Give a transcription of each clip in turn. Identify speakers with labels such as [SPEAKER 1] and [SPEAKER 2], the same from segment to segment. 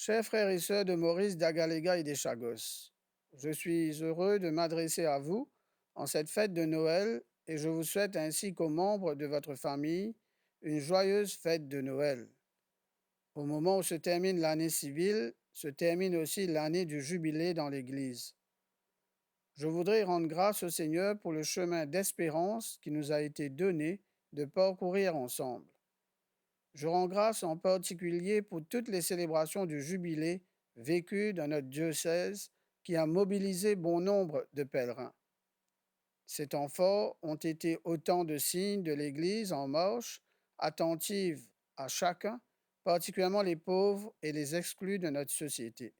[SPEAKER 1] Chers frères et sœurs de Maurice d'Agaléga et des Chagos, je suis heureux de m'adresser à vous en cette fête de Noël et je vous souhaite ainsi qu'aux membres de votre famille une joyeuse fête de Noël. Au moment où se termine l'année civile, se termine aussi l'année du jubilé dans l'Église. Je voudrais rendre grâce au Seigneur pour le chemin d'espérance qui nous a été donné de parcourir ensemble. Je rends grâce en particulier pour toutes les célébrations du jubilé vécues dans notre diocèse qui a mobilisé bon nombre de pèlerins. Ces temps forts ont été autant de signes de l'Église en marche, attentive à chacun, particulièrement les pauvres et les exclus de notre société.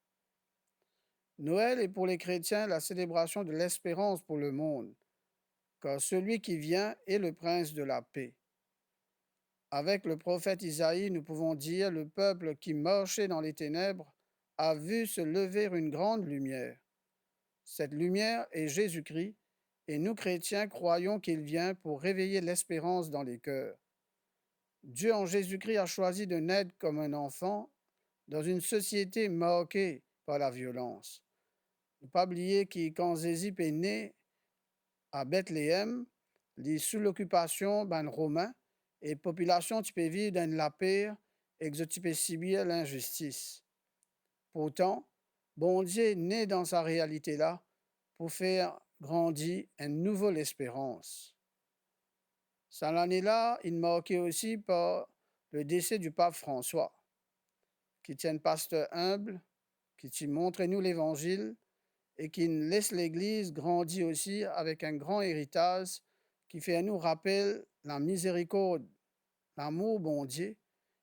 [SPEAKER 1] Noël est pour les chrétiens la célébration de l'espérance pour le monde, car celui qui vient est le prince de la paix. Avec le prophète Isaïe, nous pouvons dire, le peuple qui marchait dans les ténèbres a vu se lever une grande lumière. Cette lumière est Jésus-Christ, et nous chrétiens croyons qu'il vient pour réveiller l'espérance dans les cœurs. Dieu en Jésus-Christ a choisi de naître comme un enfant dans une société marquée par la violence. Ne pas oublier que quand Jésus est né à Bethléem, les sous l'occupation ban romain et population tu peux vivre dans la paix et que tu peux subir l'injustice. Pourtant, bon Dieu est né dans sa réalité là pour faire grandir une nouvelle espérance. Cette année-là, il marqué aussi par le décès du pape François, qui tient un pasteur humble, qui montre nous l'évangile et qui laisse l'Église grandir aussi avec un grand héritage qui fait à nous rappeler la miséricorde, l'amour bon Dieu,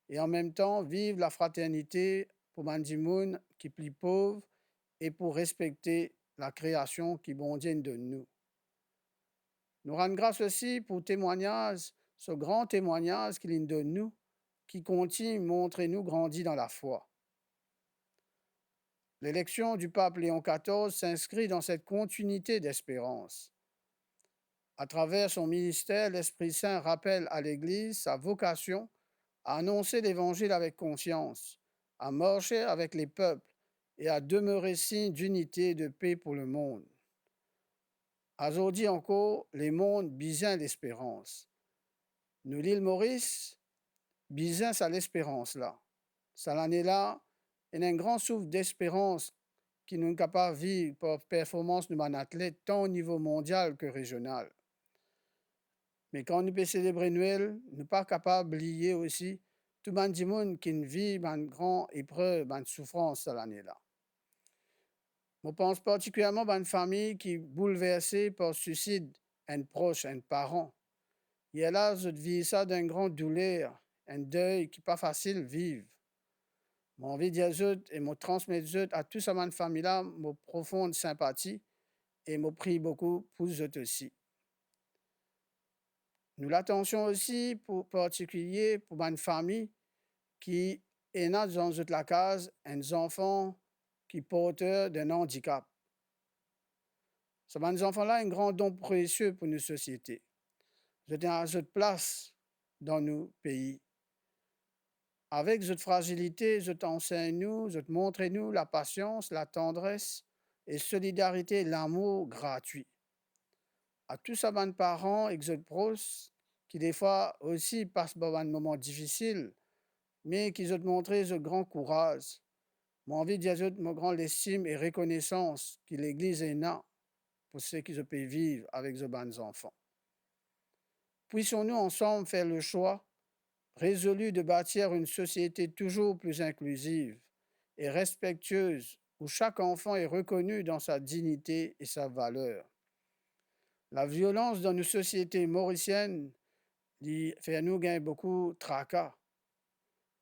[SPEAKER 1] et en même temps vivre la fraternité pour Mandimoun qui est plus pauvre et pour respecter la création qui bon Dieu nous donne nous. Nous rendons grâce aussi pour témoignage, ce grand témoignage qu'il nous donne nous, qui continue de montrer nous grandir dans la foi. L'élection du pape Léon XIV s'inscrit dans cette continuité d'espérance. À travers son ministère, l'Esprit Saint rappelle à l'Église sa vocation à annoncer l'Évangile avec confiance, à marcher avec les peuples et à demeurer signe d'unité et de paix pour le monde. Aujourd'hui encore, les mondes besoin l'espérance. Nous, l'île Maurice, besoin à l'espérance là. Cette année-là, il y a un grand souffle d'espérance qui nous est capable de vivre par performance de mon athlète tant au niveau mondial que régional. Mais quand nous pouvons célébrer Noël, nous ne sommes pas capables d'oublier aussi tout le monde qui vit une grande épreuve, une souffrance cette année-là. Je pense particulièrement à une famille qui est bouleversée par le suicide d'un proche, un parent. Et là, je vis ça d'une grande douleur, un deuil qui n'est pas facile à vivre. J'ai envie de dire et me transmettre à toute cette famille-là ma profonde sympathie et me prie beaucoup pour eux aussi. Nous l'attention aussi pour particulier pour une famille qui est née dans la case, un enfant qui est porteur d'un handicap. Ces enfants-là ont un grand don précieux pour nos sociétés. Ils ont à cette place dans nos pays. Avec cette fragilité, ils enseignent nous, ils montrent nous la patience, la tendresse et solidarité, l'amour gratuit. À tous ces parents et les proches qui des fois aussi passent par un moment difficile, mais qui ont montré ce grand courage. J'ai envie de dire mon grand estime et reconnaissance que l'Église est là pour ceux qui peuvent vivre avec ce bons enfants. Puissions-nous ensemble faire le choix résolu de bâtir une société toujours plus inclusive et respectueuse où chaque enfant est reconnu dans sa dignité et sa valeur. La violence dans nos sociétés mauriciennes fait nous gagner beaucoup de tracas.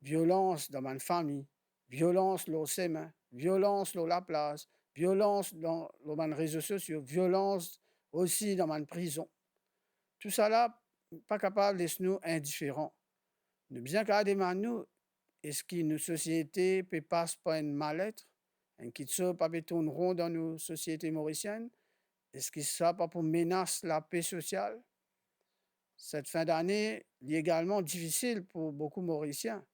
[SPEAKER 1] Violence dans ma famille, violence dans ses mains, violence dans la place, violence dans les réseaux sociaux, violence aussi dans ma prison. Tout ça là, pas capable de laisser nous indifférents. Nous bien garder nous, est-ce que nos sociétés ne passent pas une mal-être, un qui ne pas tourner rond dans nos sociétés mauriciennes? Est-ce que ça pas pour menace la paix sociale? Cette fin d'année est également difficile pour beaucoup de Mauriciens.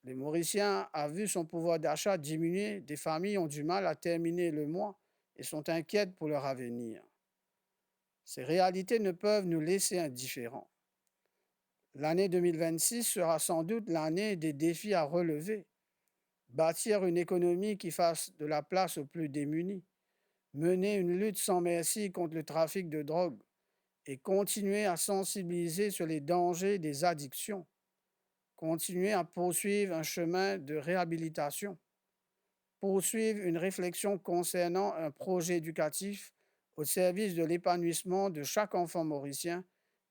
[SPEAKER 1] Les Mauriciens a vu son pouvoir d'achat diminuer, des familles ont du mal à terminer le mois et sont inquiètes pour leur avenir. Ces réalités ne peuvent nous laisser indifférents. L'année 2026 sera sans doute l'année des défis à relever. Bâtir une économie qui fasse de la place aux plus démunis, mener une lutte sans merci contre le trafic de drogue et continuer à sensibiliser sur les dangers des addictions, continuer à poursuivre un chemin de réhabilitation, poursuivre une réflexion concernant un projet éducatif au service de l'épanouissement de chaque enfant mauricien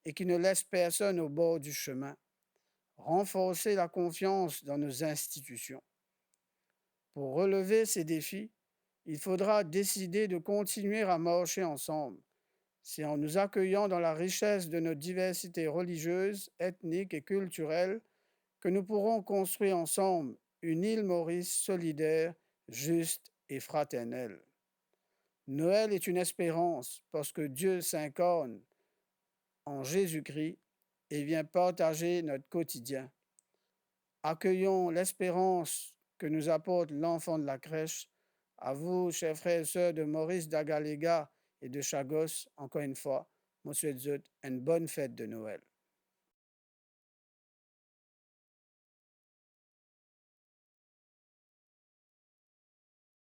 [SPEAKER 1] et qui ne laisse personne au bord du chemin, renforcer la confiance dans nos institutions. Pour relever ces défis, il faudra décider de continuer à marcher ensemble. C'est en nous accueillant dans la richesse de notre diversité religieuse, ethnique et culturelle que nous pourrons construire ensemble une île Maurice solidaire, juste et fraternelle. Noël est une espérance parce que Dieu s'incarne en Jésus-Christ et vient partager notre quotidien. Accueillons l'espérance que nous apporte l'enfant de la crèche. À vous, chers frères et sœurs de Maurice d'Agaléga et de Chagos, encore une fois, je vous souhaite une bonne fête de Noël.